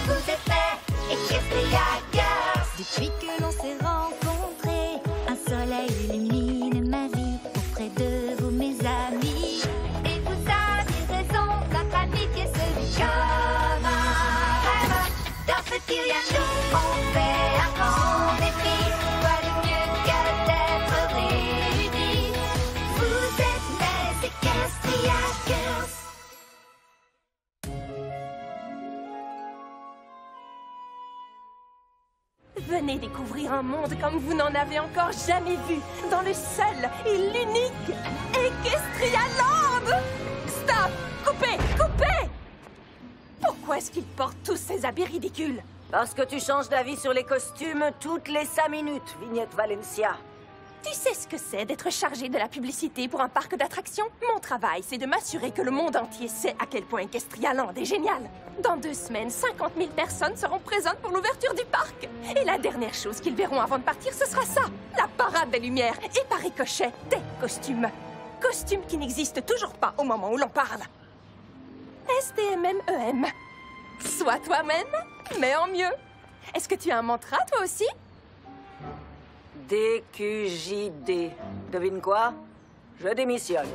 Vous êtes prêts, Equestria Girls. Depuis que l'on s'est rencontrés, un soleil illumine ma vie auprès de vous, mes amis. Et vous avez raison, notre amitié se vit comme un rêve. Dans ce qu'il y a nous, on fait un grand défi. Quoi de mieux que d'être réunis? Vous êtes les Equestria Girls. Venez découvrir un monde comme vous n'en avez encore jamais vu, dans le seul et l'unique Equestria Land! Stop! Coupez! Coupez! Pourquoi est-ce qu'ils portent tous ces habits ridicules? Parce que tu changes d'avis sur les costumes toutes les 5 minutes, Vignette Valencia. Tu sais ce que c'est d'être chargé de la publicité pour un parc d'attractions? Mon travail, c'est de m'assurer que le monde entier sait à quel point Equestria Land est génial. Dans 2 semaines, 50 000 personnes seront présentes pour l'ouverture du parc. Et la dernière chose qu'ils verront avant de partir, ce sera ça, la parade des lumières et par ricochet, des costumes. Costumes qui n'existent toujours pas au moment où l'on parle. STMMEM. Sois toi-même, mais en mieux. Est-ce que tu as un mantra, toi aussi? DQJD. Devine quoi? Je démissionne.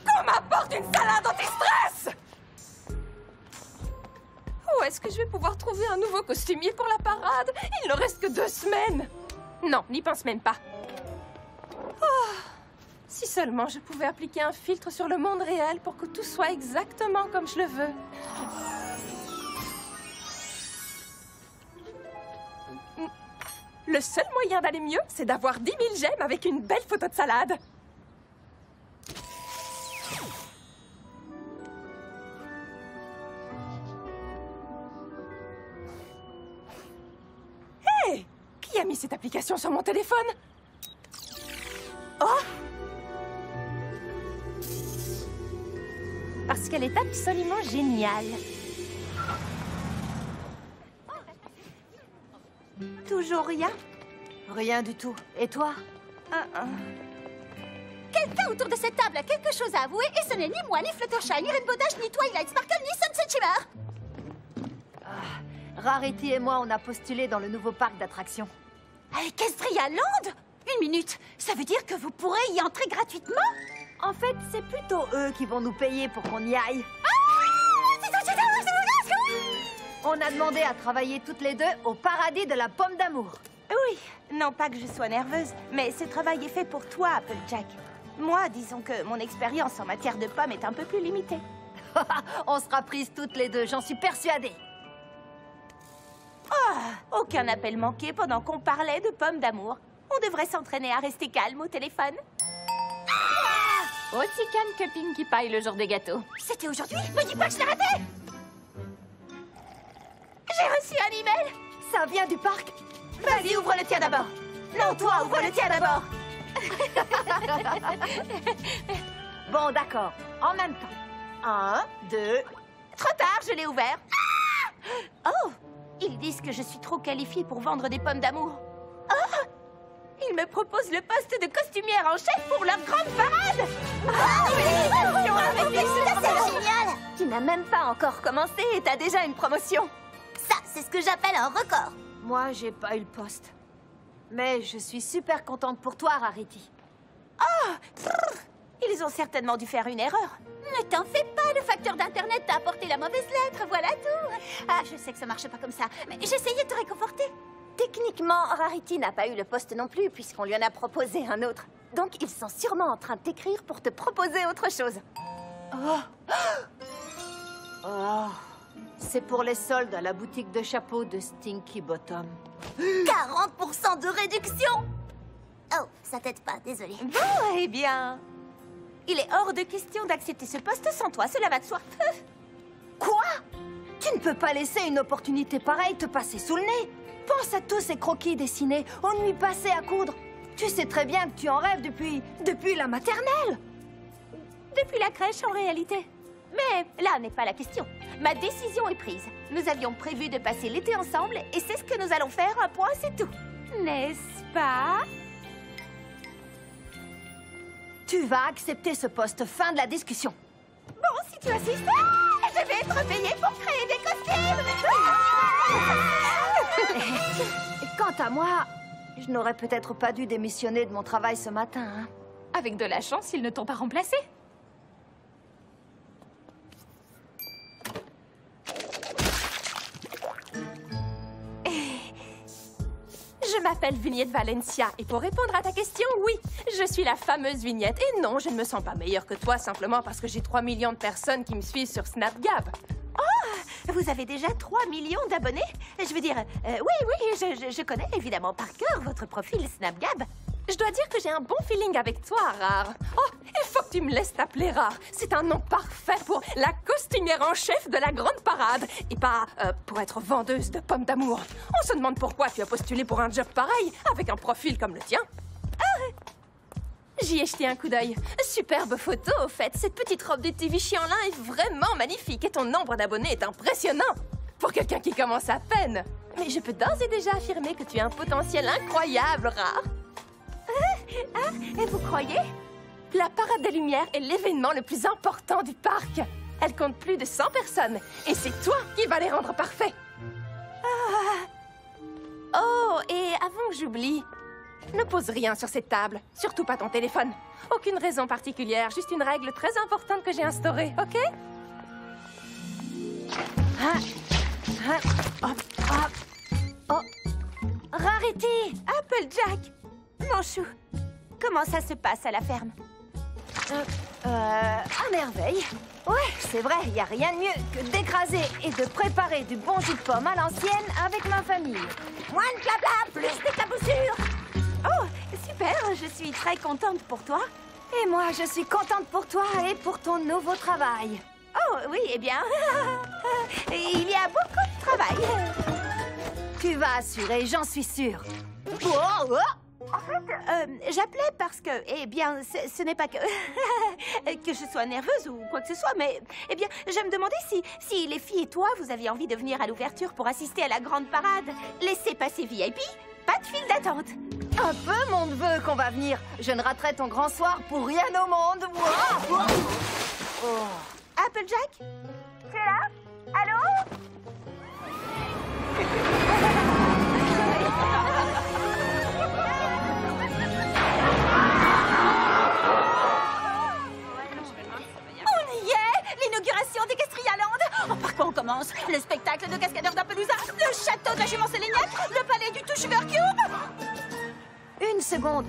Qu'on m'apporte une salade anti-stress! Où est-ce que je vais pouvoir trouver un nouveau costumier pour la parade? Il ne reste que 2 semaines. Non, n'y pense même pas. Oh, si seulement je pouvais appliquer un filtre sur le monde réel pour que tout soit exactement comme je le veux. Le seul moyen d'aller mieux, c'est d'avoir 10 000 j'aime avec une belle photo de salade. Hé! Qui a mis cette application sur mon téléphone? Oh! Parce qu'elle est absolument géniale. Toujours rien? Rien du tout. Et toi? Quelqu'un autour de cette table a quelque chose à avouer et ce n'est ni moi, ni Fluttershy, ni Rainbow Dash, ni Twilight Sparkle, ni Sunset Shimmer. Rarity et moi, on a postulé dans le nouveau parc d'attractions. À Equestria Land? 1 minute, ça veut dire que vous pourrez y entrer gratuitement? En fait, c'est plutôt eux qui vont nous payer pour qu'on y aille. On a demandé à travailler toutes les deux au paradis de la pomme d'amour. Oui, non pas que je sois nerveuse, mais ce travail est fait pour toi, Applejack. Moi, disons que mon expérience en matière de pommes est un peu plus limitée. On sera prises toutes les deux, j'en suis persuadée. Aucun appel manqué pendant qu'on parlait de pommes d'amour. On devrait s'entraîner à rester calme au téléphone. Aussi calme que Pinkie Pie le jour des gâteaux. C'était aujourd'hui? Me dis pas que je l'ai raté! J'ai reçu un email. Ça vient du parc? Vas-y, ouvre le tien d'abord. Non, toi, ouvre le tien d'abord. Bon, d'accord. En même temps. 1, 2... Trop tard, je l'ai ouvert. Oh! Ils disent que je suis trop qualifiée pour vendre des pommes d'amour. Oh! Ils me proposent le poste de costumière en chef pour leur grande parade. C'est génial! Tu n'as même pas encore commencé et t'as déjà une promotion. Ça, c'est ce que j'appelle un record. Moi, j'ai pas eu le poste. Mais je suis super contente pour toi, Rarity. Ils ont certainement dû faire une erreur. Ne t'en fais pas, le facteur d'Internet t'a apporté la mauvaise lettre, voilà tout. Ah, je sais que ça marche pas comme ça, mais j'essayais de te réconforter. Techniquement, Rarity n'a pas eu le poste non plus puisqu'on lui en a proposé un autre. Donc ils sont sûrement en train de t'écrire pour te proposer autre chose. C'est pour les soldes à la boutique de chapeaux de Stinky Bottom. 40% de réduction. Oh, ça t'aide pas, désolée. Bon, eh bien... Il est hors de question d'accepter ce poste sans toi, cela va de soi. Quoi? Tu ne peux pas laisser une opportunité pareille te passer sous le nez. Pense à tous ces croquis dessinés aux nuits passées à coudre. Tu sais très bien que tu en rêves depuis la maternelle. Depuis la crèche, en réalité. Mais là n'est pas la question. Ma décision est prise. Nous avions prévu de passer l'été ensemble et c'est ce que nous allons faire, un point, c'est tout. N'est-ce pas? Tu vas accepter ce poste. Fin de la discussion. Bon, si tu insistes, je vais être payée pour créer des costumes. Quant à moi, je n'aurais peut-être pas dû démissionner de mon travail ce matin. Hein. Avec de la chance, ils ne t'ont pas remplacé. Je m'appelle Vignette Valencia et pour répondre à ta question, oui, je suis la fameuse Vignette. Et non, je ne me sens pas meilleure que toi simplement parce que j'ai 3 millions de personnes qui me suivent sur Snapgab. Vous avez déjà 3 millions d'abonnés? Je veux dire, oui, je connais évidemment par cœur votre profil Snapgab. Je dois dire que j'ai un bon feeling avec toi, Rare. Oh, il faut que tu me laisses t'appeler Rare. C'est un nom parfait pour la costumière en chef de la grande parade. Et pas pour être vendeuse de pommes d'amour. On se demande pourquoi tu as postulé pour un job pareil, avec un profil comme le tien. J'y ai jeté un coup d'œil. Superbe photo, au fait. Cette petite robe de TV chiant-là est vraiment magnifique et ton nombre d'abonnés est impressionnant. Pour quelqu'un qui commence à peine. Mais je peux d'ores et déjà affirmer que tu as un potentiel incroyable, Rare. Et vous croyez? La Parade des Lumières est l'événement le plus important du parc. Elle compte plus de 100 personnes. Et c'est toi qui vas les rendre parfaits. Oh, et avant que j'oublie, ne pose rien sur cette table. Surtout pas ton téléphone. Aucune raison particulière, juste une règle très importante que j'ai instaurée, ok? Rarity! Applejack! Mon chou, comment ça se passe à la ferme? À merveille. Ouais, c'est vrai, il n'y a rien de mieux que d'écraser et de préparer du bon jus de pomme à l'ancienne avec ma famille. Moins de blabla, plus d'éclaboussures! Oh, super, je suis très contente pour toi. Et moi, je suis contente pour toi et pour ton nouveau travail. Oh, oui, eh bien, il y a beaucoup de travail. Tu vas assurer, j'en suis sûre. En fait, j'appelais parce que, eh bien, ce n'est pas que que je sois nerveuse ou quoi que ce soit, mais, eh bien, je me demandais si les filles et toi, vous aviez envie de venir à l'ouverture pour assister à la grande parade. Laissez passer VIP, pas de file d'attente. Un peu mon neveu qu'on va venir. Je ne raterai ton grand soir pour rien au monde. Applejack? Tu es là? Allô? L'inauguration des Castrialand. Oh, par quoi on commence? Le spectacle de cascadeurs d'Appaloosa, le château de la jument Séléniaque, le palais du tout Sugar Cube. Une seconde.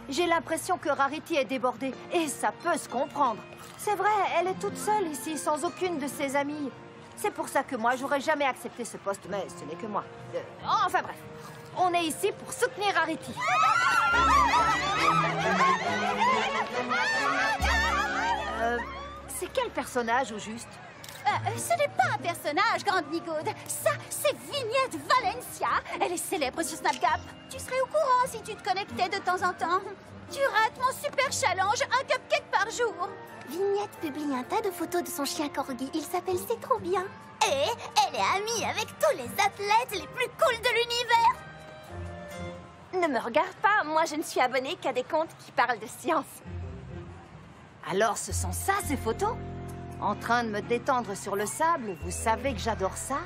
J'ai l'impression que Rarity est débordée. Et ça peut se comprendre. C'est vrai, elle est toute seule ici, sans aucune de ses amies. C'est pour ça que moi, j'aurais jamais accepté ce poste. Mais ce n'est que moi. Enfin bref. On est ici pour soutenir Rarity. C'est quel personnage au juste? Ce n'est pas un personnage, Grande Nigaude. Ça, c'est Vignette Valencia. Elle est célèbre sur Snapgap. Tu serais au courant si tu te connectais de temps en temps. Tu rates mon super challenge, un cupcake par jour. Vignette publie un tas de photos de son chien corgi. Il s'appelle C'est trop bien. Et elle est amie avec tous les athlètes les plus cools de l'univers. Ne me regarde pas, moi je ne suis abonnée qu'à des comptes qui parlent de science. Alors ce sont ça, ces photos? En train de me détendre sur le sable, vous savez que j'adore ça?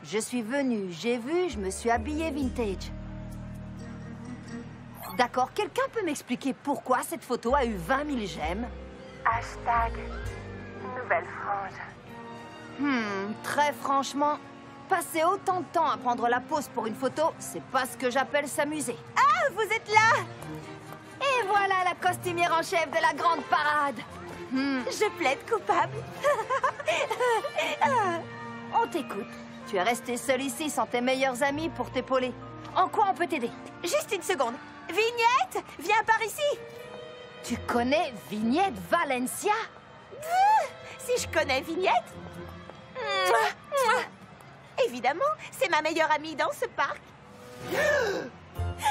Je suis venue, j'ai vu, je me suis habillée vintage. D'accord, quelqu'un peut m'expliquer pourquoi cette photo a eu 20 000 j'aime? Hashtag nouvelle frange. Très franchement, passer autant de temps à prendre la pose pour une photo, c'est pas ce que j'appelle s'amuser. Ah, vous êtes là? Et voilà la costumière en chef de la grande parade. Je plaide coupable. On t'écoute. Tu es restée seule ici sans tes meilleurs amis pour t'épauler. En quoi on peut t'aider? Juste une seconde. Vignette, viens par ici. Tu connais Vignette Valencia? Si je connais Vignette? Évidemment, c'est ma meilleure amie dans ce parc.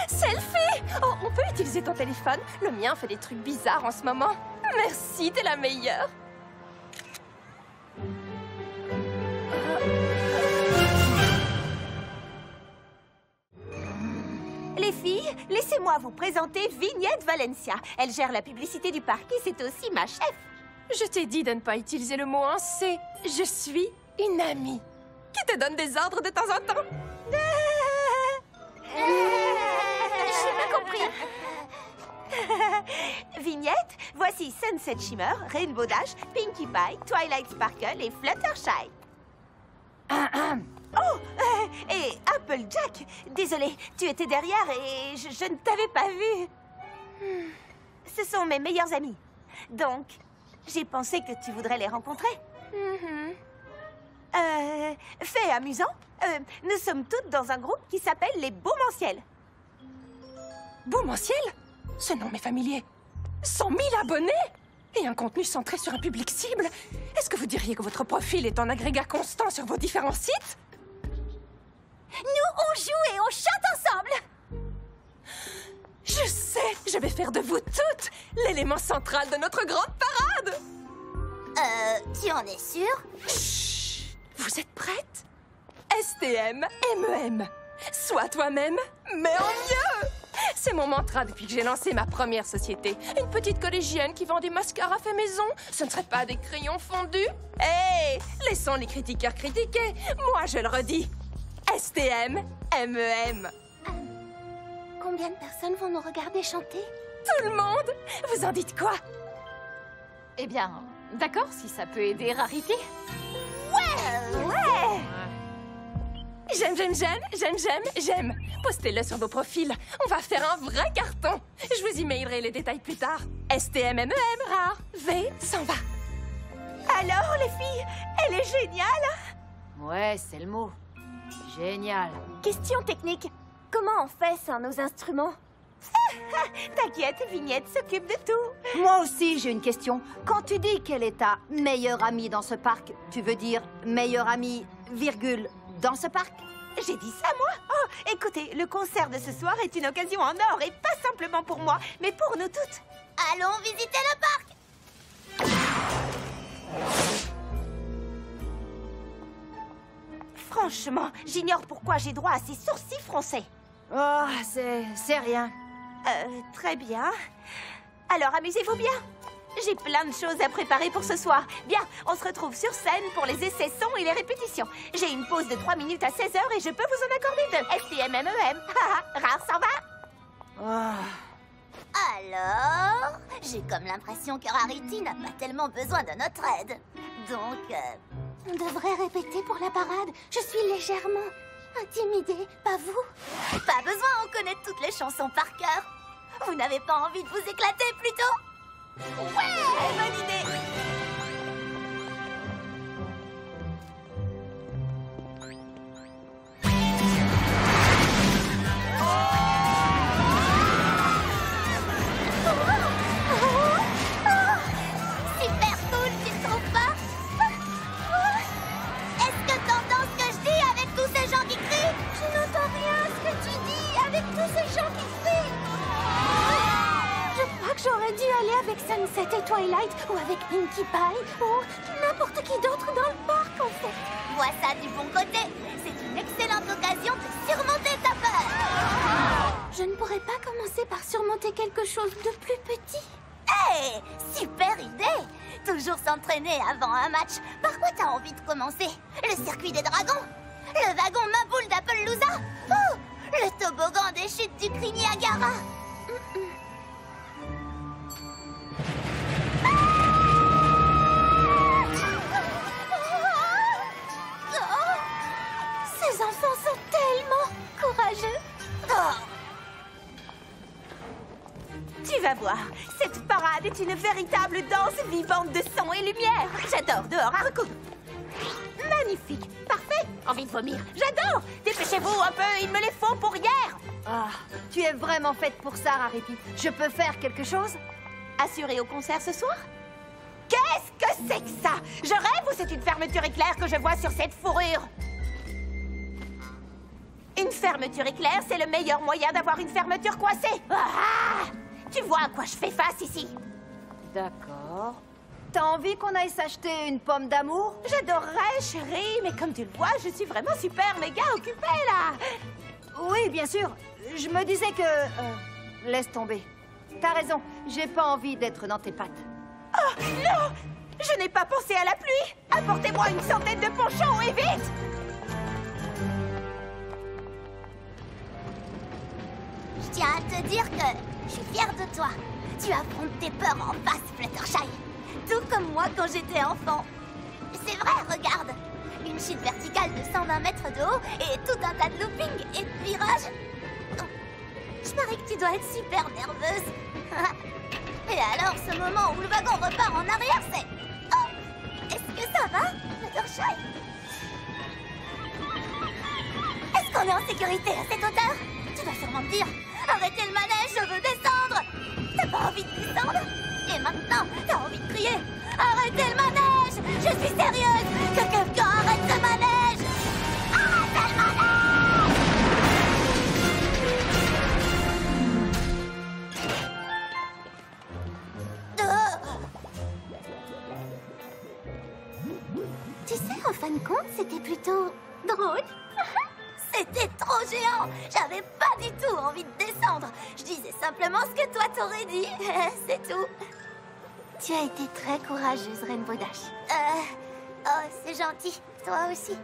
Selfie! Oh, on peut utiliser ton téléphone? Le mien fait des trucs bizarres en ce moment. Merci, t'es la meilleure. Les filles, laissez-moi vous présenter Vignette Valencia. Elle gère la publicité du parc et c'est aussi ma chef. Je t'ai dit de ne pas utiliser le mot en C. Je suis une amie qui te donne des ordres de temps en temps. J'ai pas compris. Vignette, voici Sunset Shimmer, Rainbow Dash, Pinkie Pie, Twilight Sparkle et Fluttershy. Et Applejack. Désolée, tu étais derrière et je ne t'avais pas vu. Ce sont mes meilleurs amis. Donc, j'ai pensé que tu voudrais les rencontrer. Fait amusant, nous sommes toutes dans un groupe qui s'appelle les Beaumentiels. Beaumentiel? Ce nom m'est familier. 100 000 abonnés? Et un contenu centré sur un public cible? Est-ce que vous diriez que votre profil est en agrégat constant sur vos différents sites? Nous, on joue et on chante ensemble. Je sais, je vais faire de vous toutes l'élément central de notre grande parade. Tu en es sûre? Chut! Vous êtes prêtes? STM, MEM. Sois toi-même, mais en mieux! C'est mon mantra depuis que j'ai lancé ma première société. Une petite collégienne qui vend des mascaras fait maison. Ce ne serait pas des crayons fondus? Hé! Laissons les critiqueurs critiquer. Moi, je le redis. STM, MEM. Combien de personnes vont nous regarder chanter? Tout le monde! Vous en dites quoi? Eh bien, d'accord, si ça peut aider Rarity. Ouais! J'aime. Postez-le sur vos profils. On va faire un vrai carton. Je vous emailerai les détails plus tard. STMMEM, rare. V s'en va. Alors, les filles, elle est géniale. Ouais, c'est le mot. Génial. Question technique. Comment on fait sans nos instruments? T'inquiète, Vignette s'occupe de tout. Moi aussi, j'ai une question. Quand tu dis qu'elle est ta meilleure amie dans ce parc, tu veux dire meilleure amie, virgule, dans ce parc? J'ai dit ça, moi? Oh, écoutez, le concert de ce soir est une occasion en or, et pas simplement pour moi, mais pour nous toutes. Allons visiter le parc! Franchement, j'ignore pourquoi j'ai droit à ces sourcils français. Oh, c'est rien. Très bien. Alors, amusez-vous bien. J'ai plein de choses à préparer pour ce soir. Bien, on se retrouve sur scène pour les essais sons et les répétitions. J'ai une pause de 3 minutes à 16h et je peux vous en accorder 2. STMMEM. Rare s'en va. Alors, j'ai comme l'impression que Rarity n'a pas tellement besoin de notre aide. Donc, On devrait répéter pour la parade. Je suis légèrement intimidée, pas vous? pas besoin, on connaît toutes les chansons par cœur. Vous n'avez pas envie de vous éclater plutôt? Ouais, bonne idée. Super cool, tu ne trouves pas? Est-ce que t'entends ce que je dis avec tous ces gens qui crient? Je n'entends rien à ce que tu dis avec tous ces gens qui crient. Je crois que j'aurais dû aller avec Sunset et Twilight ou avec Pinkie Pie ou n'importe qui d'autre dans le parc en fait. Vois ça du bon côté. C'est une excellente occasion de surmonter ta peur. Je ne pourrais pas commencer par surmonter quelque chose de plus petit. Hey, super idée! Toujours s'entraîner avant un match. Par quoi t'as envie de commencer? Le circuit des dragons? Le wagon Maboule d'Appaloosa? Ou le toboggan des chutes du cri Niagara? Ces enfants sont tellement courageux. Tu vas voir, cette parade est une véritable danse vivante de son et lumière. J'adore, dehors à recoudre. Magnifique, parfait, envie de vomir. J'adore, dépêchez-vous un peu, il me les faut pour hier. Ah, tu es vraiment faite pour ça, Rarity. Je peux faire quelque chose? Assuré au concert ce soir? Qu'est-ce que c'est que ça? Je rêve ou c'est une fermeture éclair que je vois sur cette fourrure? Une fermeture éclair, c'est le meilleur moyen d'avoir une fermeture coincée. Ah! Tu vois à quoi je fais face ici? D'accord. T'as envie qu'on aille s'acheter une pomme d'amour? J'adorerais, chérie, mais comme tu le vois, je suis vraiment super méga occupée, là. Oui, bien sûr. je me disais que... laisse tomber. T'as raison, j'ai pas envie d'être dans tes pattes. Oh, non! Je n'ai pas pensé à la pluie! Apportez-moi une centaine de ponchons et vite! Je tiens à te dire que je suis fière de toi. Tu affrontes tes peurs en face, Fluttershy. Tout comme moi quand j'étais enfant. C'est vrai, regarde. Une chute verticale de 120 mètres de haut et tout un tas de loopings et de virages. Je parie que tu dois être super nerveuse. Et alors, ce moment où le wagon repart en arrière, c'est... Oh, est-ce que ça va, Fluttershy? Est-ce qu'on est en sécurité à cette hauteur? Tu dois sûrement te dire, arrêtez le manège, je veux descendre. T'as pas envie de descendre? Et maintenant, t'as envie de crier, arrêtez le manège. Je suis sérieuse. Que quelqu'un arrête ce manège. Arrêtez le manège. Tu sais, en fin de compte, c'était plutôt drôle. C'était trop géant. J'avais pas du tout envie de descendre. Je disais simplement ce que toi t'aurais dit. C'est tout. Tu as été très courageuse, Rainbow Dash. Oh, c'est gentil. Toi aussi.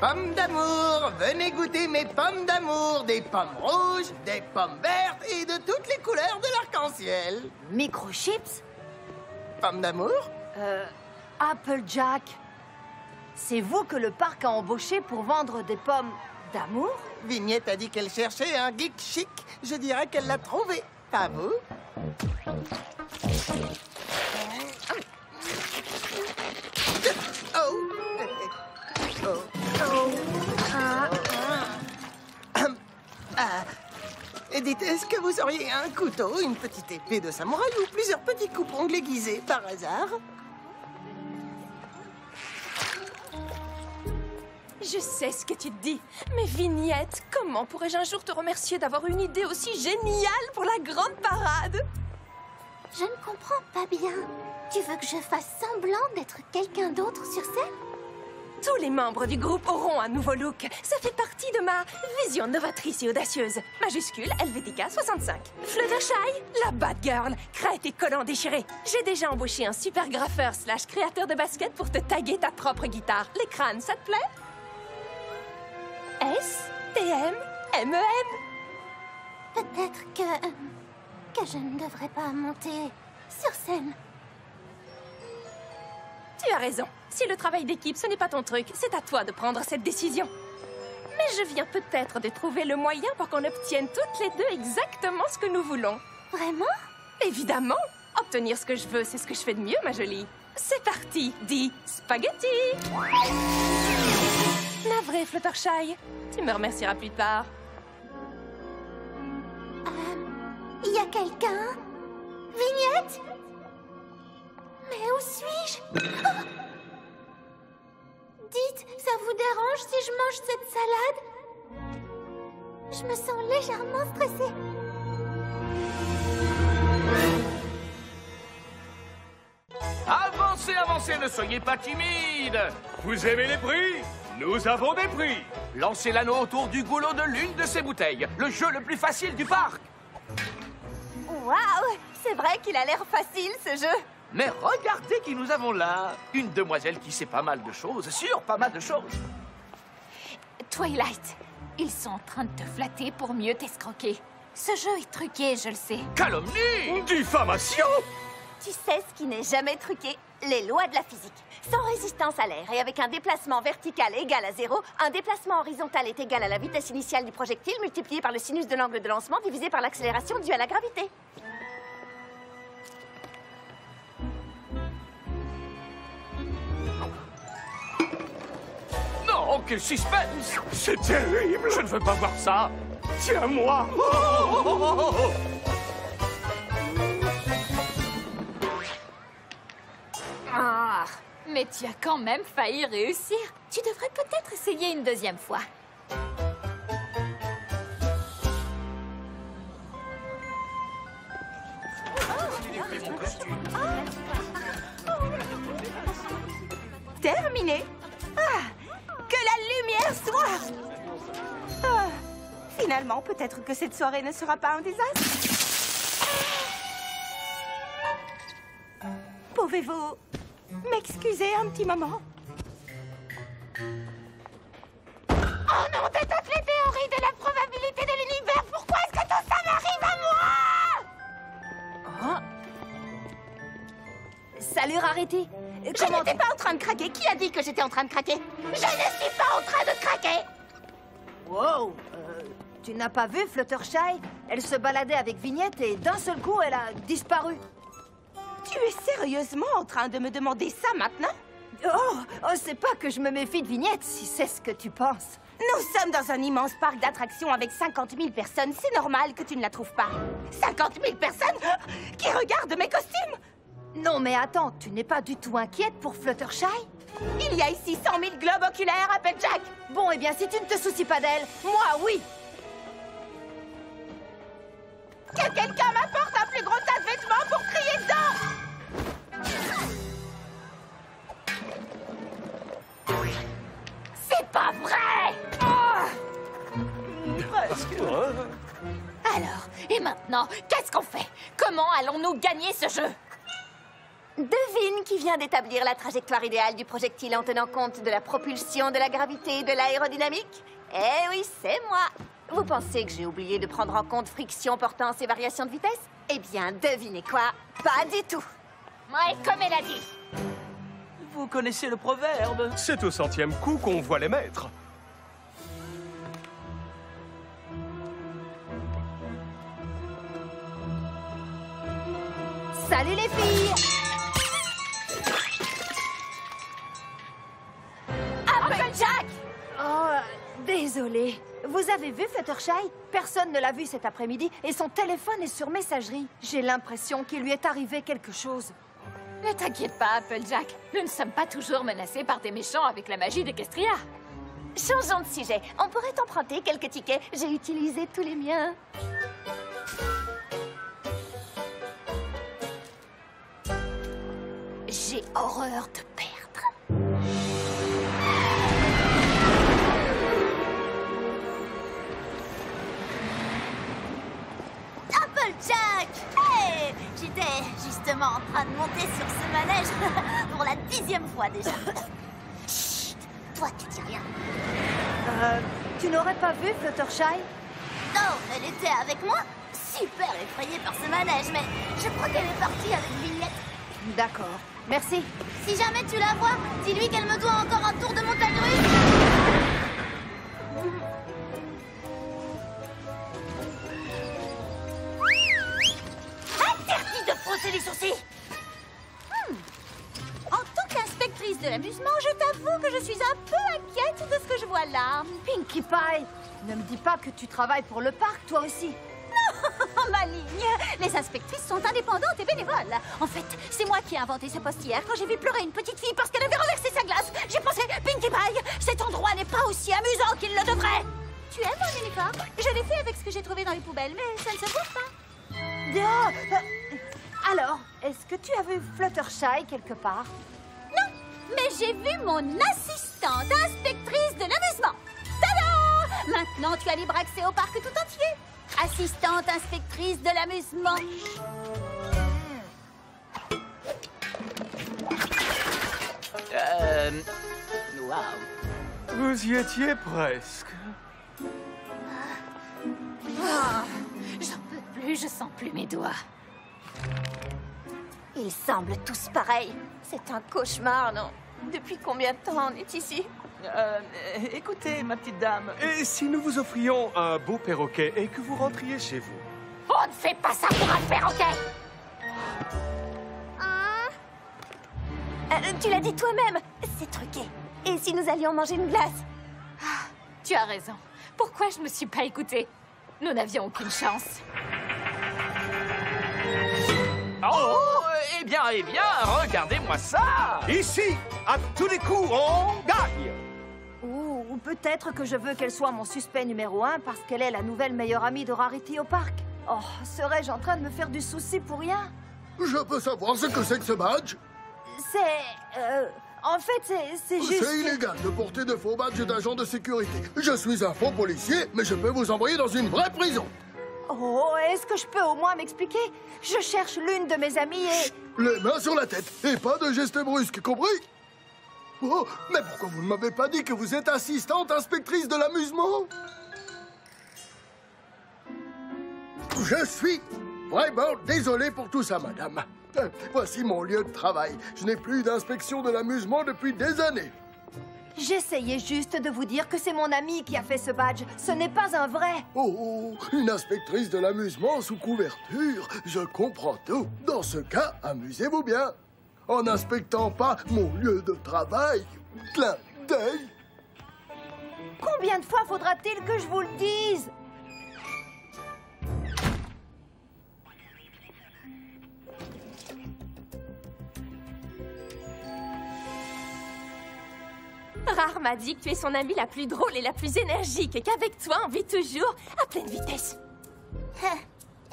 Pommes d'amour, venez goûter mes pommes d'amour. Des pommes rouges, des pommes vertes et de toutes les couleurs de l'arc-en-ciel. Microchips? Pommes d'amour? Applejack. C'est vous que le parc a embauché pour vendre des pommes d'amour? Vignette a dit qu'elle cherchait un geek chic. Je dirais qu'elle l'a trouvé. Pas vous? Dites, est-ce que vous auriez un couteau, une petite épée de samouraï ou plusieurs petits coupe-ongles aiguisés par hasard? Je sais ce que tu te dis, mais Vignette, comment pourrais-je un jour te remercier d'avoir une idée aussi géniale pour la grande parade? Je ne comprends pas bien. Tu veux que je fasse semblant d'être quelqu'un d'autre sur scène? Tous les membres du groupe auront un nouveau look. Ça fait partie de ma vision novatrice et audacieuse. Majuscule LVTK 65. Fluttershy, la bad girl, crête et collant déchiré. J'ai déjà embauché un super graffeur / créateur de basket pour te taguer ta propre guitare. Les crânes, ça te plaît? S-T-M-M-E-M. Peut-être que je ne devrais pas monter sur scène. Tu as raison. Si le travail d'équipe, ce n'est pas ton truc, c'est à toi de prendre cette décision. Mais je viens peut-être de trouver le moyen pour qu'on obtienne toutes les deux exactement ce que nous voulons. Vraiment? Évidemment. Obtenir ce que je veux, c'est ce que je fais de mieux, ma jolie. C'est parti, dis spaghetti. Navré, Fluttershy. Tu me remercieras plus tard. Il y a quelqu'un? Vignette? Mais où suis-je? Oh! Dites, ça vous dérange si je mange cette salade? Je me sens légèrement stressée. Avancez, avancez, ne soyez pas timide. Vous aimez les prix? Nous avons des prix. Lancez l'anneau autour du goulot de l'une de ces bouteilles. Le jeu le plus facile du parc. Waouh! C'est vrai qu'il a l'air facile, ce jeu. Mais regardez qui nous avons là. Une demoiselle qui sait pas mal de choses, sûr, pas mal de choses. Twilight, ils sont en train de te flatter pour mieux t'escroquer. Ce jeu est truqué, je le sais. Calomnie! Diffamation! Tu sais ce qui n'est jamais truqué? Les lois de la physique. Sans résistance à l'air et avec un déplacement vertical égal à 0, un déplacement horizontal est égal à la vitesse initiale du projectile multiplié par le sinus de l'angle de lancement divisé par l'accélération due à la gravité. Non, quel suspense! C'est terrible! Je ne veux pas voir ça! Tiens-moi! Oh! Ah, mais tu as quand même failli réussir. Tu devrais peut-être essayer une deuxième fois. Terminé. Ah, que la lumière soit. Ah, finalement, peut-être que cette soirée ne sera pas un désastre. Pouvez-vous m'excuser un petit moment? Oh non, de toutes les théories de la probabilité de l'univers, pourquoi est-ce que tout ça m'arrive à moi? Salut, Rarity. Je n'étais pas en train de craquer. Qui a dit que j'étais en train de craquer? Je ne suis pas en train de craquer. Wow, tu n'as pas vu Fluttershy? Elle se baladait avec Vignette et d'un seul coup, elle a disparu. Tu es sérieusement en train de me demander ça maintenant? Oh, c'est pas que je me méfie de Vignette, si c'est ce que tu penses. Nous sommes dans un immense parc d'attractions avec 50 000 personnes. C'est normal que tu ne la trouves pas. 50 000 personnes qui regardent mes costumes. Non, mais attends, tu n'es pas du tout inquiète pour Fluttershy? Il y a ici 100 000 globes oculaires, Applejack. Bon, eh bien, si tu ne te soucies pas d'elle, moi, oui. Que quelqu'un m'apporte un plus gros tas de vêtements pour crier dedans. C'est pas vrai. Presque. Alors, et maintenant, qu'est-ce qu'on fait? Comment allons-nous gagner ce jeu? Devine qui vient d'établir la trajectoire idéale du projectile en tenant compte de la propulsion, de la gravité et de l'aérodynamique? Eh oui, c'est moi. Vous pensez que j'ai oublié de prendre en compte friction, portance et variation de vitesse? Eh bien, devinez quoi? Pas du tout. Ouais, comme elle a dit. Vous connaissez le proverbe? C'est au 100e coup qu'on voit les maîtres. Salut les filles! Applejack! Oh, désolée. Vous avez vu Fluttershy? Personne ne l'a vu cet après-midi et son téléphone est sur messagerie. J'ai l'impression qu'il lui est arrivé quelque chose. Ne t'inquiète pas, Applejack. Nous ne sommes pas toujours menacés par des méchants avec la magie d'Equestria. Changeons de sujet. On pourrait emprunter quelques tickets. J'ai utilisé tous les miens. J'ai horreur de perdre. Applejack! Hey! J'étais justement en train de monter sur ce manège pour la 10e fois déjà. Chut! Toi, tu dis rien. Tu n'aurais pas vu Fluttershy? Non, elle était avec moi. Super effrayée par ce manège, mais je crois qu'elle est partie avec Vignette. D'accord. Merci. Si jamais tu la vois, dis-lui qu'elle me doit encore un tour de montagne russe. Interdit de froncer les sourcils. En tant qu'inspectrice de l'amusement, je t'avoue que je suis un peu inquiète de ce que je vois là. Pinkie Pie, ne me dis pas que tu travailles pour le parc, toi aussi. Oh, ma ligne! Les inspectrices sont indépendantes et bénévoles. En fait, c'est moi qui ai inventé ce poste hier quand j'ai vu pleurer une petite fille parce qu'elle avait renversé sa glace. J'ai pensé, Pinkie Pie, cet endroit n'est pas aussi amusant qu'il le devrait. Tu aimes mon uniforme? Je l'ai fait avec ce que j'ai trouvé dans les poubelles, mais ça ne se trouve pas. Alors, est-ce que tu as vu Fluttershy quelque part? Non, mais j'ai vu mon assistante, inspectrice de l'amusement. Tada! Maintenant, tu as libre accès au parc tout entier. Assistante inspectrice de l'amusement. Waouh. Vous y étiez presque. J'en peux plus, je sens plus mes doigts. Ils semblent tous pareils. C'est un cauchemar, non? Depuis combien de temps on est ici? Écoutez, ma petite dame. Et si nous vous offrions un beau perroquet et que vous rentriez chez vous? On ne fait pas ça pour un perroquet! Tu l'as dit toi-même, c'est truqué. Et si nous allions manger une glace? Tu as raison. Pourquoi je ne me suis pas écoutée? Nous n'avions aucune chance. Oh, eh bien, regardez-moi ça! Ici, à tous les coups, on gagne! Ou peut-être que je veux qu'elle soit mon suspect numéro 1 parce qu'elle est la nouvelle meilleure amie de Rarity au parc. Oh, serais-je en train de me faire du souci pour rien? Je peux savoir ce que c'est que ce badge? C'est... En fait, c'est juste... C'est illégal de porter de faux badges d'agent de sécurité. Je suis un faux policier, mais je peux vous envoyer dans une vraie prison. Oh, est-ce que je peux au moins m'expliquer? Je cherche l'une de mes amies et... Les mains sur la tête, et pas de gestes brusques, compris? Oh, mais pourquoi vous ne m'avez pas dit que vous êtes assistante inspectrice de l'amusement? Je suis vraiment désolé pour tout ça, madame. Voici mon lieu de travail. Je n'ai plus d'inspection de l'amusement depuis des années. J'essayais juste de vous dire que c'est mon ami qui a fait ce badge. Ce n'est pas un vrai. Oh, une inspectrice de l'amusement sous couverture. Je comprends tout. Dans ce cas, amusez-vous bien. En n'inspectant pas mon lieu de travail. Clin d'œil. Combien de fois faudra-t-il que je vous le dise? Rare m'a dit que tu es son amie la plus drôle et la plus énergique et qu'avec toi, on vit toujours à pleine vitesse.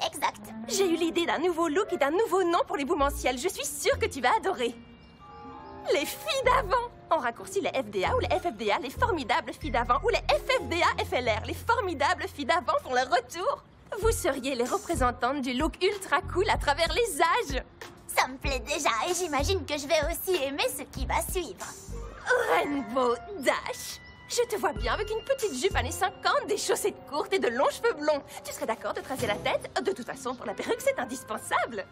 Exact. J'ai eu l'idée d'un nouveau look et d'un nouveau nom pour les boumentiels. Je suis sûre que tu vas adorer. Les filles d'avant. On raccourcit les FDA ou les FFDA, les formidables filles d'avant, ou les FFDA FLR, les formidables filles d'avant font leur retour. Vous seriez les représentantes du look ultra cool à travers les âges. Ça me plaît déjà et j'imagine que je vais aussi aimer ce qui va suivre. Rainbow Dash. Je te vois bien avec une petite jupe années 50, des chaussettes courtes et de longs cheveux blonds. Tu serais d'accord de te raser la tête? De toute façon, pour la perruque, c'est indispensable.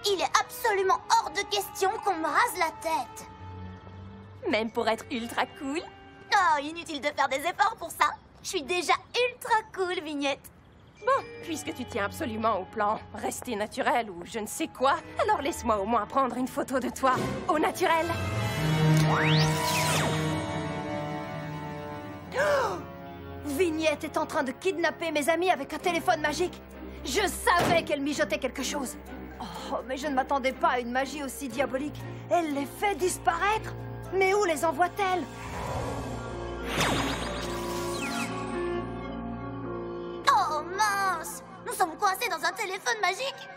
Il est absolument hors de question qu'on me rase la tête. Même pour être ultra cool? Oh, inutile de faire des efforts pour ça. Je suis déjà ultra cool, Vignette. Bon, puisque tu tiens absolument au plan rester naturel ou je ne sais quoi, alors laisse-moi au moins prendre une photo de toi au naturel. Oh! Vignette est en train de kidnapper mes amis avec un téléphone magique. Je savais qu'elle mijotait quelque chose. Oh, mais je ne m'attendais pas à une magie aussi diabolique. Elle les fait disparaître. Mais où les envoie-t-elle? Oh mince! Nous sommes coincés dans un téléphone magique.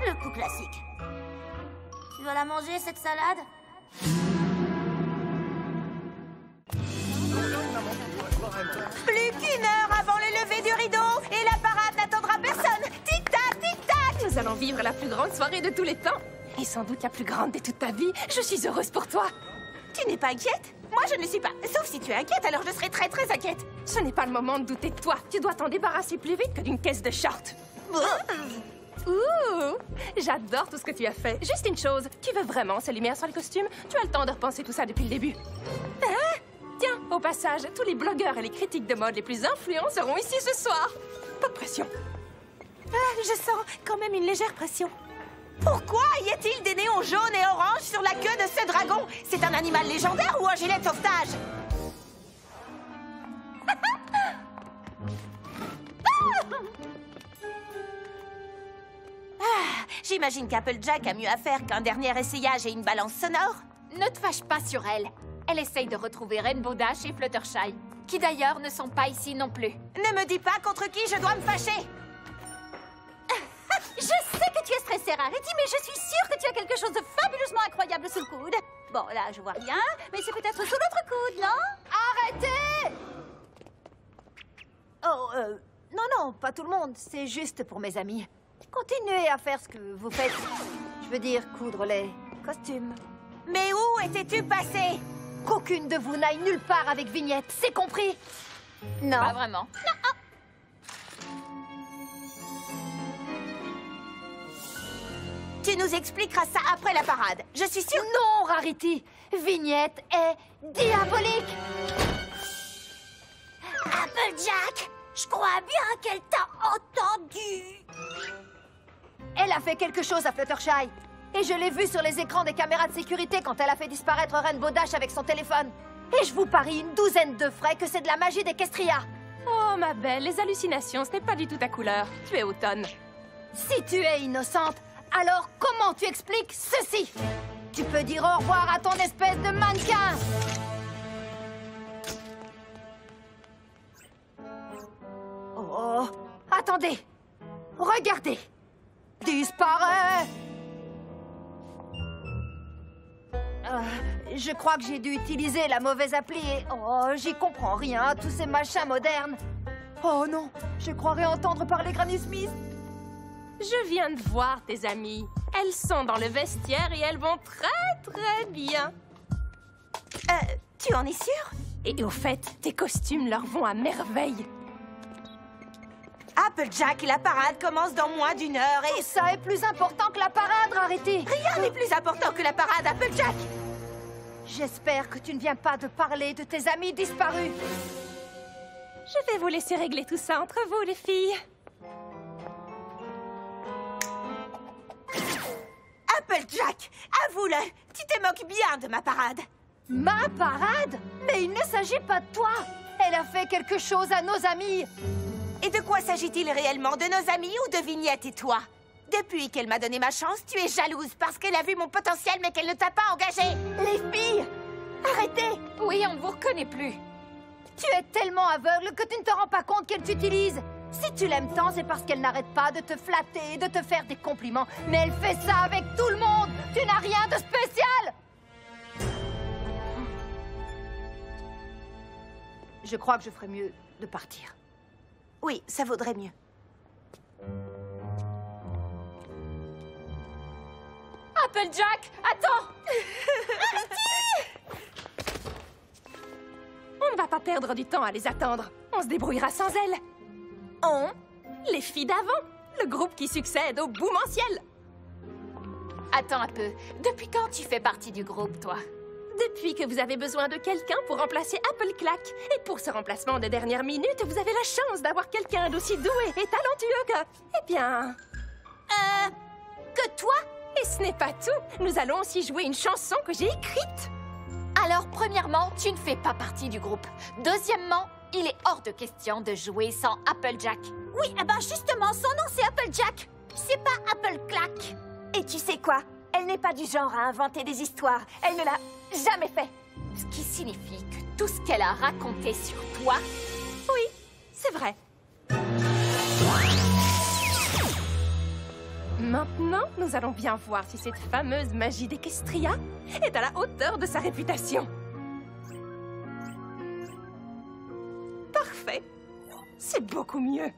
Le coup classique. Tu vas la manger, cette salade? Plus qu'une heure avant le lever du rideau et la parade n'attendra personne. Tic-tac, tic-tac. Nous allons vivre la plus grande soirée de tous les temps. Et sans doute la plus grande de toute ta vie. Je suis heureuse pour toi. Tu n'es pas inquiète? Moi, je ne le suis pas. Sauf si tu es inquiète, alors je serai très très inquiète. Ce n'est pas le moment de douter de toi. Tu dois t'en débarrasser plus vite que d'une caisse de shorts. Ouh! J'adore tout ce que tu as fait. Juste une chose, tu veux vraiment ces lumières sur les costumes? Tu as le temps de repenser tout ça depuis le début. Hein? Tiens, au passage, tous les blogueurs et les critiques de mode les plus influents seront ici ce soir. Pas de pression. Je sens quand même une légère pression. Pourquoi y a-t-il des néons jaunes et oranges sur la queue de ce dragon? C'est un animal légendaire ou un gilet de sauvetage? J'imagine qu'Applejack a mieux à faire qu'un dernier essayage et une balance sonore. Ne te fâche pas sur elle. Elle essaye de retrouver Rainbow Dash et Fluttershy, qui d'ailleurs ne sont pas ici non plus. Ne me dis pas contre qui je dois me fâcher. Je sais que tu es stressée, Rarity, mais je suis sûre que tu as quelque chose de fabuleusement incroyable sous le coude. Bon, là, je vois rien, mais c'est peut-être sous l'autre coude, non? Arrêtez! Oh, non, non, pas tout le monde. C'est juste pour mes amis. Continuez à faire ce que vous faites. Je veux dire, coudre les costumes. Mais où étais-tu passé? Qu'aucune de vous n'aille nulle part avec Vignette, c'est compris? Non. Pas vraiment. Non. Tu nous expliqueras ça après la parade. Je suis sûre... Non, Rarity. Vignette est diabolique. Applejack, je crois bien qu'elle t'a entendu. Elle a fait quelque chose à Fluttershy. Et je l'ai vue sur les écrans des caméras de sécurité quand elle a fait disparaître Rainbow Dash avec son téléphone. Et je vous parie une douzaine de frais que c'est de la magie d'Equestria. Oh, ma belle, les hallucinations, ce n'est pas du tout ta couleur. Tu es automne. Si tu es innocente, alors comment tu expliques ceci? Tu peux dire au revoir à ton espèce de mannequin. Oh, attendez. Regardez. Disparaît. Je crois que j'ai dû utiliser la mauvaise appli et... Oh, j'y comprends rien, tous ces machins modernes. Oh non, je croirais entendre parler Granny Smith. Je viens de voir tes amies. Elles sont dans le vestiaire et elles vont très bien. Tu en es sûre? Et au fait, tes costumes leur vont à merveille. Applejack, la parade commence dans moins d'1 heure et... Ça est plus important que la parade, Rarity. Rien n'est plus important que la parade, Applejack. J'espère que tu ne viens pas de parler de tes amis disparus. Je vais vous laisser régler tout ça entre vous, les filles. Applejack, avoue-le, tu te moques bien de ma parade. Ma parade? Mais il ne s'agit pas de toi. Elle a fait quelque chose à nos amis. Et de quoi s'agit-il réellement? De nos amis ou de Vignette et toi? Depuis qu'elle m'a donné ma chance, tu es jalouse parce qu'elle a vu mon potentiel mais qu'elle ne t'a pas engagé. Les filles, arrêtez. Oui, on ne vous reconnaît plus. Tu es tellement aveugle que tu ne te rends pas compte qu'elle t'utilise. Si tu l'aimes tant, c'est parce qu'elle n'arrête pas de te flatter, de te faire des compliments. Mais elle fait ça avec tout le monde. Tu n'as rien de spécial. Je crois que je ferais mieux de partir. Oui, ça vaudrait mieux. Applejack, attends. On ne va pas perdre du temps à les attendre. On se débrouillera sans elles. On, les filles d'avant, le groupe qui succède au boomentiel. Attends un peu. Depuis quand tu fais partie du groupe, toi? Depuis que vous avez besoin de quelqu'un pour remplacer Appleclack. Et pour ce remplacement de dernière minute, vous avez la chance d'avoir quelqu'un d'aussi doué et talentueux que... Eh bien... Que toi? Et ce n'est pas tout. Nous allons aussi jouer une chanson que j'ai écrite. Alors, premièrement, tu ne fais pas partie du groupe. Deuxièmement, il est hors de question de jouer sans Applejack. Oui, eh ben justement, son nom c'est Applejack. C'est pas Appleclack. Et tu sais quoi? Elle n'est pas du genre à inventer des histoires. Elle ne l'a jamais fait. Ce qui signifie que tout ce qu'elle a raconté sur toi... Oui, c'est vrai. Maintenant, nous allons bien voir si cette fameuse magie d'Equestria est à la hauteur de sa réputation. Parfait. C'est beaucoup mieux.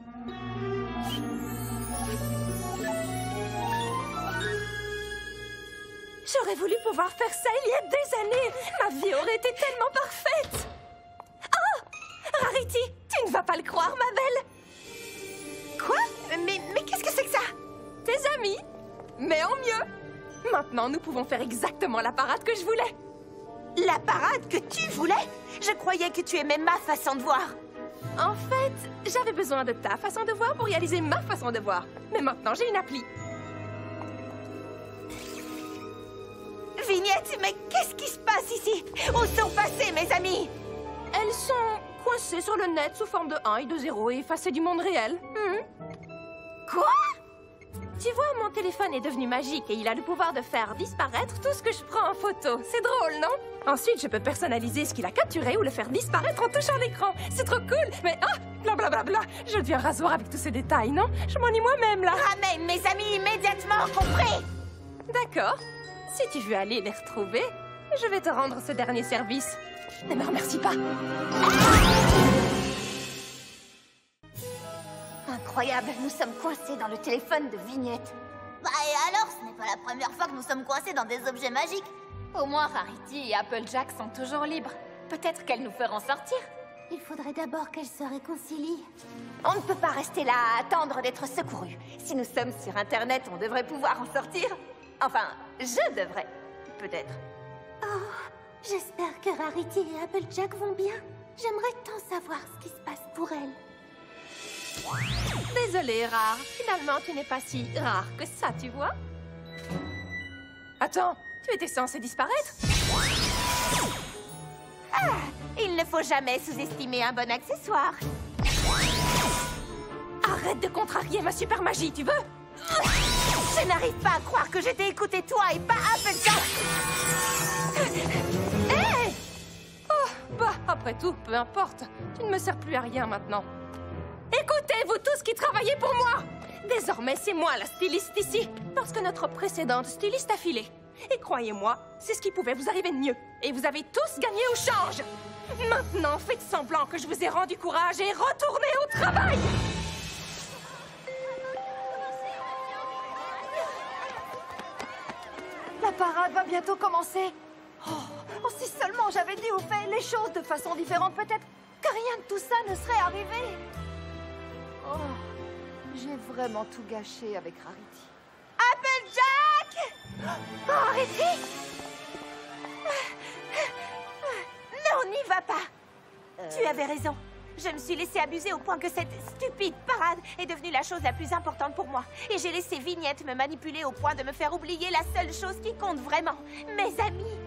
J'aurais voulu pouvoir faire ça il y a des années. Ma vie aurait été tellement parfaite. Oh! Rarity, tu ne vas pas le croire, ma belle. Quoi? Mais qu'est-ce que c'est que ça? Tes amis, mais en mieux. Maintenant, nous pouvons faire exactement la parade que je voulais. La parade que tu voulais? Je croyais que tu aimais ma façon de voir. En fait, j'avais besoin de ta façon de voir pour réaliser ma façon de voir. Mais maintenant, j'ai une appli. Vignette, mais qu'est-ce qui se passe ici? Où sont passées mes amies? Elles sont coincées sur le net sous forme de 1 et de 0 et effacées du monde réel. Quoi? Tu vois, mon téléphone est devenu magique et il a le pouvoir de faire disparaître tout ce que je prends en photo. C'est drôle, non? Ensuite, je peux personnaliser ce qu'il a capturé ou le faire disparaître en touchant l'écran. C'est trop cool, mais blablabla. Je deviens rasoir avec tous ces détails, non? Je m'ennuie moi-même, là. Ramène mes amis immédiatement, compris? D'accord. Si tu veux aller les retrouver, je vais te rendre ce dernier service. Ne me remercie pas. Incroyable, nous sommes coincés dans le téléphone de Vignette. Bah et alors, ce n'est pas la première fois que nous sommes coincés dans des objets magiques. Au moins, Rarity et Applejack sont toujours libres. Peut-être qu'elles nous feront sortir. Il faudrait d'abord qu'elles se réconcilient. On ne peut pas rester là à attendre d'être secourus. Si nous sommes sur Internet, on devrait pouvoir en sortir. Enfin, je devrais, peut-être. Oh, j'espère que Rarity et Applejack vont bien. J'aimerais tant savoir ce qui se passe pour elles. Désolée, Rare. Finalement, tu n'es pas si rare que ça, tu vois. Attends, tu étais censée disparaître? Il ne faut jamais sous-estimer un bon accessoire. Arrête de contrarier ma super magie, tu veux? Je n'arrive pas à croire que je t'ai écouté toi et pas Applejack. Hé! Oh, bah, après tout, peu importe. Tu ne me sers plus à rien maintenant. Écoutez, vous tous qui travaillez pour moi! Désormais, c'est moi la styliste ici, parce que notre précédente styliste a filé. Et croyez-moi, c'est ce qui pouvait vous arriver de mieux. Et vous avez tous gagné au change. Maintenant, faites semblant que je vous ai rendu courage et retournez au travail. La parade va bientôt commencer. Oh, si seulement j'avais dit ou fait les choses de façon différente, peut-être que rien de tout ça ne serait arrivé. Oh, j'ai vraiment tout gâché avec Rarity. Applejack! Oh, Rarity! Non, n'y va pas. Tu avais raison. Je me suis laissée abuser au point que cette stupide parade est devenue la chose la plus importante pour moi. Et j'ai laissé Vignette me manipuler au point de me faire oublier la seule chose qui compte vraiment, mes amis.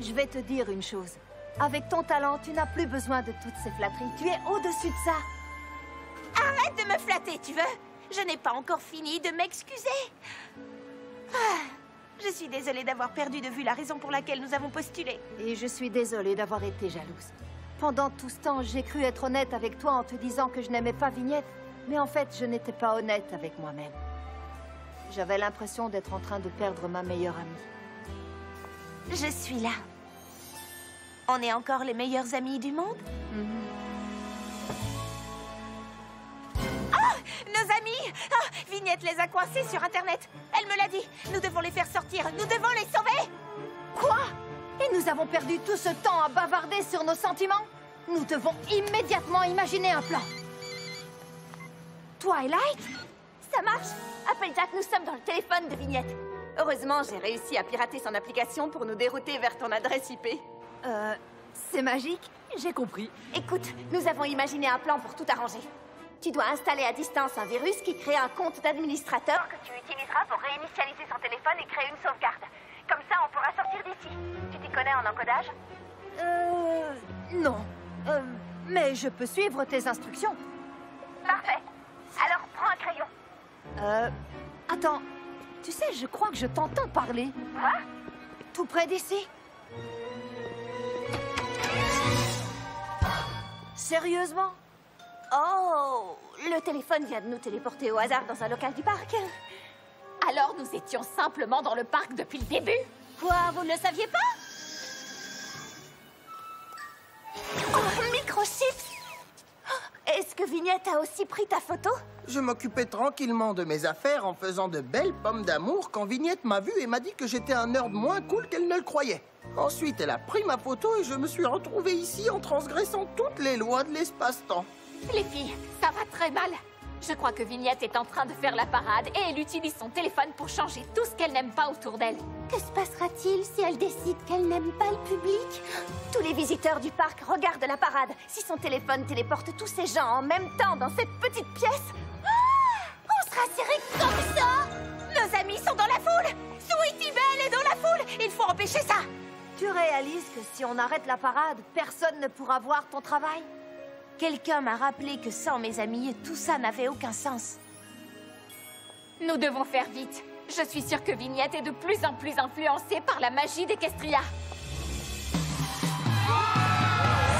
Je vais te dire une chose. Avec ton talent, tu n'as plus besoin de toutes ces flatteries. Tu es au-dessus de ça. Arrête de me flatter, tu veux? Je n'ai pas encore fini de m'excuser. Je suis désolée d'avoir perdu de vue la raison pour laquelle nous avons postulé. Et je suis désolée d'avoir été jalouse. Pendant tout ce temps, j'ai cru être honnête avec toi en te disant que je n'aimais pas Vignette. Mais en fait, je n'étais pas honnête avec moi-même. J'avais l'impression d'être en train de perdre ma meilleure amie. Je suis là. On est encore les meilleurs amis du monde? Nos amis! Oh, Vignette les a coincés sur Internet. Elle me l'a dit. Nous devons les faire sortir. Nous devons les sauver. Quoi? Et nous avons perdu tout ce temps à bavarder sur nos sentiments? Nous devons immédiatement imaginer un plan. Twilight? Ça marche. Applejack, nous sommes dans le téléphone de Vignette. Heureusement, j'ai réussi à pirater son application pour nous dérouter vers ton adresse IP. C'est magique? J'ai compris. Écoute, nous avons imaginé un plan pour tout arranger. Tu dois installer à distance un virus qui crée un compte d'administrateur que tu utiliseras pour réinitialiser son téléphone et créer une sauvegarde. Comme ça, on pourra sortir d'ici. Tu t'y connais en encodage? Non. Mais je peux suivre tes instructions. Parfait. Alors, prends un crayon. Attends. Tu sais, je crois que je t'entends parler. Quoi? Tout près d'ici. Sérieusement? Oh, le téléphone vient de nous téléporter au hasard dans un local du parc. Alors nous étions simplement dans le parc depuis le début? Quoi, vous ne le saviez pas? Oh, microchips! Est-ce que Vignette a aussi pris ta photo? Je m'occupais tranquillement de mes affaires en faisant de belles pommes d'amour quand Vignette m'a vu et m'a dit que j'étais un nerd moins cool qu'elle ne le croyait. Ensuite, elle a pris ma photo et je me suis retrouvé ici en transgressant toutes les lois de l'espace-temps. Les filles, ça va très mal. Je crois que Vignette est en train de faire la parade et elle utilise son téléphone pour changer tout ce qu'elle n'aime pas autour d'elle. Que se passera-t-il si elle décide qu'elle n'aime pas le public? Tous les visiteurs du parc regardent la parade. Si son téléphone téléporte tous ces gens en même temps dans cette petite pièce... on sera serrés comme ça! Nos amis sont dans la foule! Sweetie Belle est dans la foule! Il faut empêcher ça! Tu réalises que si on arrête la parade, personne ne pourra voir ton travail? Quelqu'un m'a rappelé que sans mes amis, tout ça n'avait aucun sens. Nous devons faire vite. Je suis sûre que Vignette est de plus en plus influencée par la magie d'Equestria.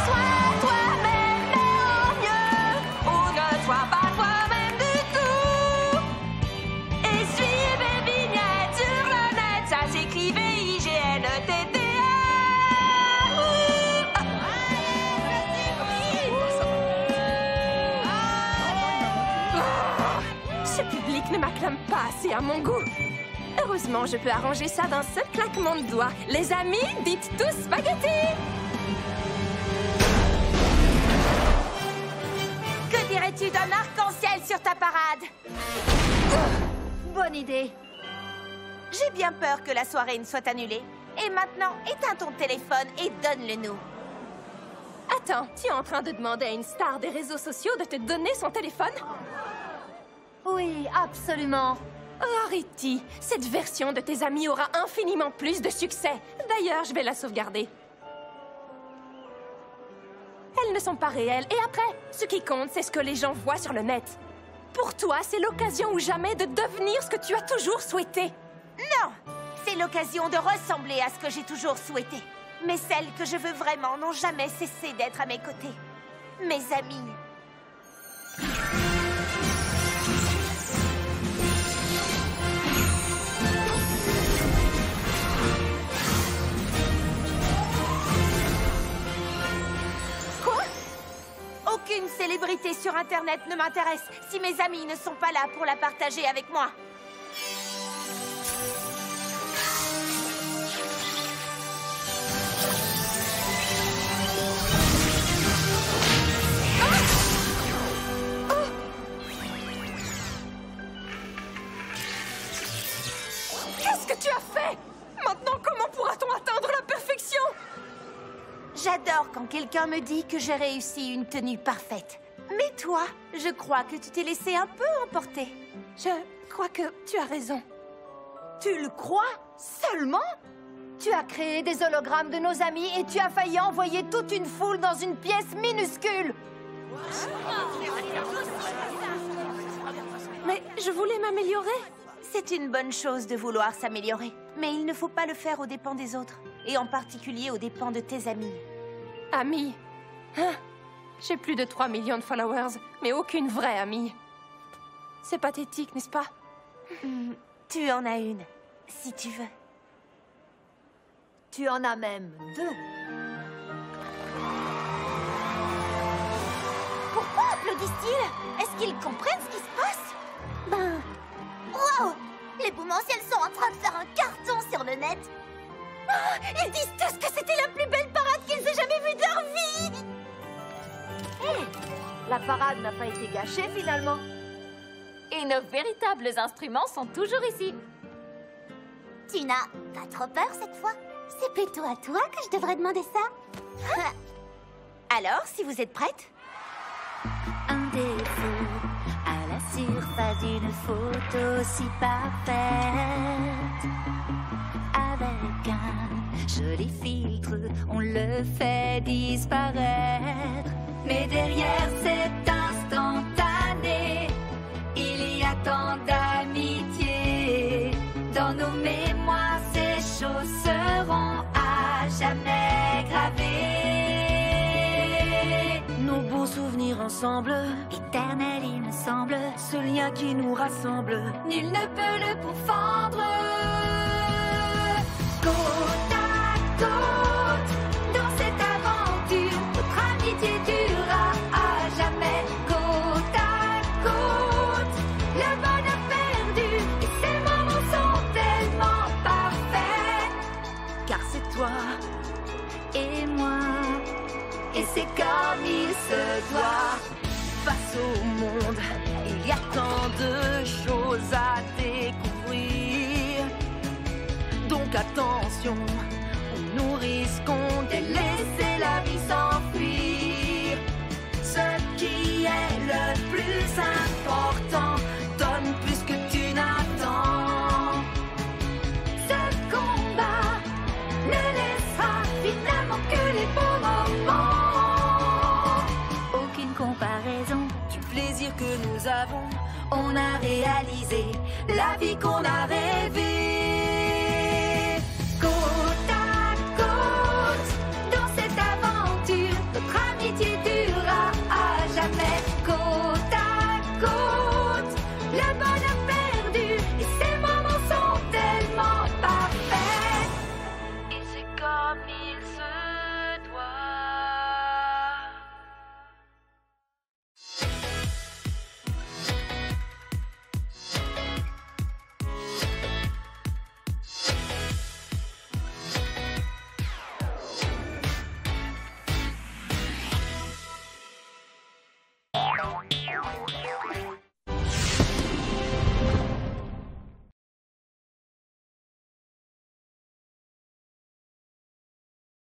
Sois toi-même, mais en mieux, ou ne sois pas toi-même du tout. Et suivez Vignette sur le net, ça s'écrit V-I-G-N-E-T-T. Ce public ne m'acclame pas assez à mon goût. Heureusement, je peux arranger ça d'un seul claquement de doigts. Les amis, dites tous spaghetti! Que dirais-tu d'un arc-en-ciel sur ta parade? Bonne idée. J'ai bien peur que la soirée ne soit annulée. Et maintenant, éteins ton téléphone et donne-le-nous. Attends, tu es en train de demander à une star des réseaux sociaux de te donner son téléphone? Oui, absolument. Rarity, cette version de tes amis aura infiniment plus de succès. D'ailleurs, je vais la sauvegarder. Elles ne sont pas réelles. Et après, ce qui compte, c'est ce que les gens voient sur le net. Pour toi, c'est l'occasion ou jamais de devenir ce que tu as toujours souhaité. Non, c'est l'occasion de ressembler à ce que j'ai toujours souhaité. Mais celles que je veux vraiment n'ont jamais cessé d'être à mes côtés. Mes amis. l'actualité sur Internet ne m'intéresse si mes amis ne sont pas là pour la partager avec moi. Qu'est-ce que tu as fait? Maintenant, comment pourra-t-on atteindre la perfection? J'adore quand quelqu'un me dit que j'ai réussi une tenue parfaite. Mais toi, je crois que tu t'es laissé un peu emporter. Je crois que tu as raison. Tu le crois? Seulement? Tu as créé des hologrammes de nos amis et tu as failli envoyer toute une foule dans une pièce minuscule. Mais je voulais m'améliorer. C'est une bonne chose de vouloir s'améliorer. Mais il ne faut pas le faire aux dépens des autres. Et en particulier aux dépens de tes amis. Amis? Hein? J'ai plus de 3 millions de followers, mais aucune vraie amie. C'est pathétique, n'est-ce pas? Tu en as une, si tu veux. Tu en as même 2. Pourquoi applaudissent-ils? Est-ce qu'ils comprennent ce qui se passe? Ben... Waouh! Les boumentiels sont en train de faire un carton sur le net. Ah, ils disent tous que c'était la plus belle parade qu'ils aient jamais vue de leur vie. La parade n'a pas été gâchée finalement. Et nos véritables instruments sont toujours ici. Tu n'as pas trop peur cette fois? C'est plutôt à toi que je devrais demander ça. Alors, si vous êtes prête? Un défaut à la surface d'une photo si parfaite, avec un joli filtre, on le fait disparaître. Mais derrière cet instantané, il y a tant d'amitié. Dans nos mémoires, ces choses seront à jamais gravées. Nos beaux souvenirs ensemble, Éternel, il me semble, ce lien qui nous rassemble, nul ne peut le confondre. Côte à côte, dans cette aventure, notre amitié durera à jamais. Côte à côte, le bonheur perdu, et ces moments sont tellement parfaits. car c'est toi Et moi, et c'est comme il se doit. face au monde. Il y a tant de choses à découvrir. Donc attention, nous risquons de laisser la vie s'enfuir. Ce qui est le plus important donne plus que tu n'attends. Ce combat ne laissera finalement que les beaux moments. Aucune comparaison Du plaisir que nous avons, on a réalisé la vie qu'on a rêvé.